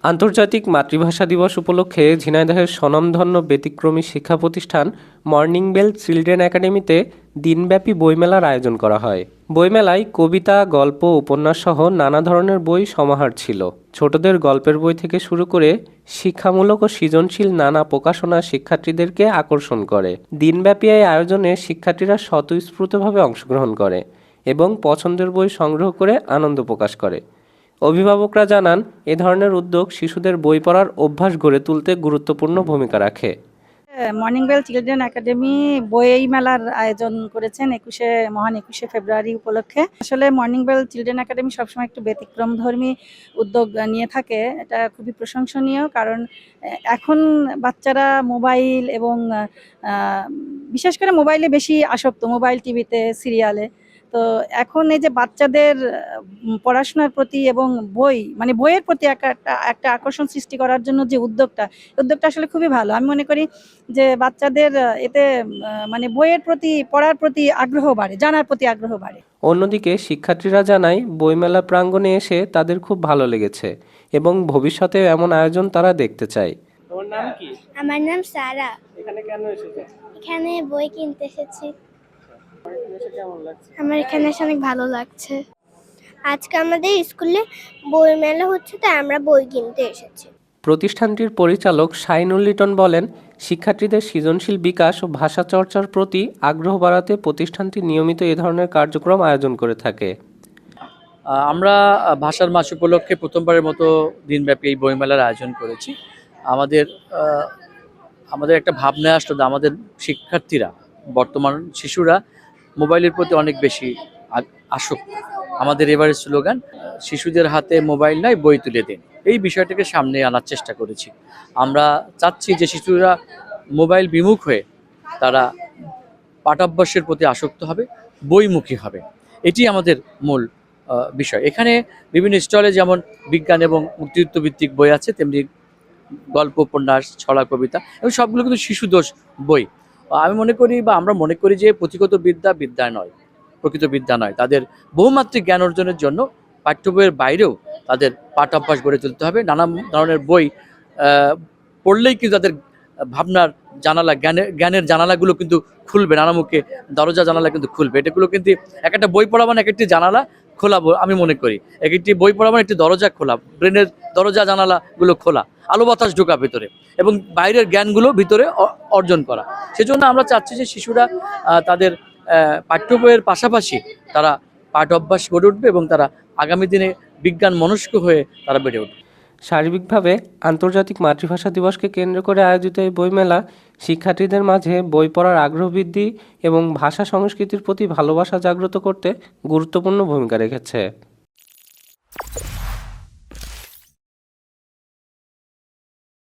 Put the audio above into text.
আন্তর্জাতিক মাতৃভাষা দিবস উপলক্ষে ঝিনাইদহের স্বনামধন্য ব্যতিক্রমী শিক্ষা প্রতিষ্ঠান মর্নিং বেল চিলড্রেন একাডেমিতে দিনব্যাপী বইমেলার আয়োজন করা হয়। বইমেলায় কবিতা, গল্প, উপন্যাস সহ নানা ধরনের বই সমাহার ছিল। ছোটদের গল্পের বই থেকে শুরু করে শিক্ষামূলক ও সৃজনশীল নানা প্রকাশনা শিক্ষার্থীদেরকে আকর্ষণ করে। দিনব্যাপী এই আয়োজনে শিক্ষার্থীরা স্বতঃস্ফূর্তভাবে অংশগ্রহণ করে এবং পছন্দের বই সংগ্রহ করে আনন্দ প্রকাশ করে। অভিভাবকরা জানান, এ ধরনের উদ্যোগ শিশুদের বই পড়ার অভ্যাস গড়ে তুলতে গুরুত্বপূর্ণ ভূমিকা রাখে। মর্নিং বেল চিলড্রেন একাডেমি বই মেলার আয়োজন করেছেন মহান 21শে ফেব্রুয়ারি উপলক্ষে। আসলে মর্নিং বেল চিলড্রেন একাডেমি সবসময় একটু ব্যতিক্রমধর্মী উদ্যোগ নিয়ে থাকে। এটা খুবই প্রশংসনীয়, কারণ এখন বাচ্চারা মোবাইল এবং বিশেষ করে মোবাইলে বেশি আসক্ত, মোবাইল, টিভিতে, সিরিয়ালে। তো এখন এই যে বাচ্চাদের পড়াশোনার প্রতি এবং বইয়ের প্রতি একটা আকর্ষণ সৃষ্টি করার জন্য যে উদ্যোগটা আসলে খুবই ভালো। আমি মনে করি যে বাচ্চাদের এতে বইয়ের প্রতি, পড়ার প্রতি আগ্রহ বাড়ে, জানার প্রতি আগ্রহ বাড়ে। অন্যদিকে শিক্ষার্থীরা জানায়, বইমেলা প্রাঙ্গণে এসে তাদের খুব ভালো লেগেছে এবং ভবিষ্যতে এমন আয়োজন তারা দেখতে চায়। তোমার নাম কি? আমার নাম সারা। এখানে কেন এসেছো? এখানে বই কিনতে এসেছি। কেমন লাগছে? আমার এখানে এসে অনেক ভালো লাগছে। আজকে আমাদের স্কুলে বই মেলা হচ্ছে, তাই আমরা বই কিনতে এসেছি। প্রতিষ্ঠানটির পরিচালক শাইনুল লিটন বলেন, শিক্ষার্থীদের সৃজনশীল বিকাশ ও ভাষা চর্চার প্রতি আগ্রহ বাড়াতে প্রতিষ্ঠানটি নিয়মিত এ ধরনের কার্যক্রম আয়োজন করে থাকে। আমরা ভাষার মাস উপলক্ষে প্রথমবারের মতো দিনব্যাপী এই বইমেলার আয়োজন করেছি। আমাদের একটা ভাবনা আসলো যে আমাদের শিক্ষার্থীরা, বর্তমান শিশুরা মোবাইলের প্রতি অনেক বেশি আসক্ত। আমাদের এবারের স্লোগান, শিশুদের হাতে মোবাইল নাই, বই তুলে দিন। এই বিষয়টাকে সামনে আনার চেষ্টা করেছি। আমরা চাচ্ছি যে শিশুরা মোবাইল বিমুখ হয়ে তারা পাঠাভ্যাসের প্রতি আসক্ত হবে, বইমুখী হবে। এটি আমাদের মূল বিষয়। এখানে বিভিন্ন স্টলে যেমন বিজ্ঞান এবং মুক্তিযুদ্ধভিত্তিক বই আছে, তেমনি গল্প, উপন্যাস, ছড়া, কবিতা এবং সবগুলো কিন্তু শিশুদোষ বই। আমি মনে করি, বা আমরা মনে করি যে পুঁথিগত বিদ্যা নয়, প্রকৃত বিদ্যা নয়। তাদের বহুমাত্রিক জ্ঞান অর্জনের জন্য পাঠ্য বইয়ের বাইরেও তাদের পাঠাভ্যাস গড়ে তুলতে হবে। নানা ধরনের বই পড়লেই কিন্তু তাদের ভাবনার জানালা, জ্ঞানের জানালাগুলো কিন্তু খুলবে, নানামুখে দরজা জানালা কিন্তু খুলবে। এটাগুলো কিন্তু একটা বই পড়া মানে এক একটি জানালা খোলা, আমি মনে করি এক একটি বই পড়া মানে একটি দরজা খোলা, ব্রেনের দরজা জানালাগুলো খোলা, আলো বাতাস ঢোকা ভেতরে এবং বাইরের জ্ঞানগুলো ভিতরে অর্জন করা। সেজন্য আমরা চাচ্ছি যে শিশুরা তাদের পাঠ্য বইয়ের পাশাপাশি তারা পাঠ অভ্যাস গড়ে উঠবে এবং তারা আগামী দিনে বিজ্ঞান মনস্ক হয়ে তারা বেড়ে উঠবে। সার্বিকভাবে আন্তর্জাতিক মাতৃভাষা দিবসকে কেন্দ্র করে আয়োজিত এই বইমেলা শিক্ষার্থীদের মাঝে বই পড়ার আগ্রহ বৃদ্ধি এবং ভাষা সংস্কৃতির প্রতি ভালোবাসা জাগ্রত করতে গুরুত্বপূর্ণ ভূমিকা রেখেছে।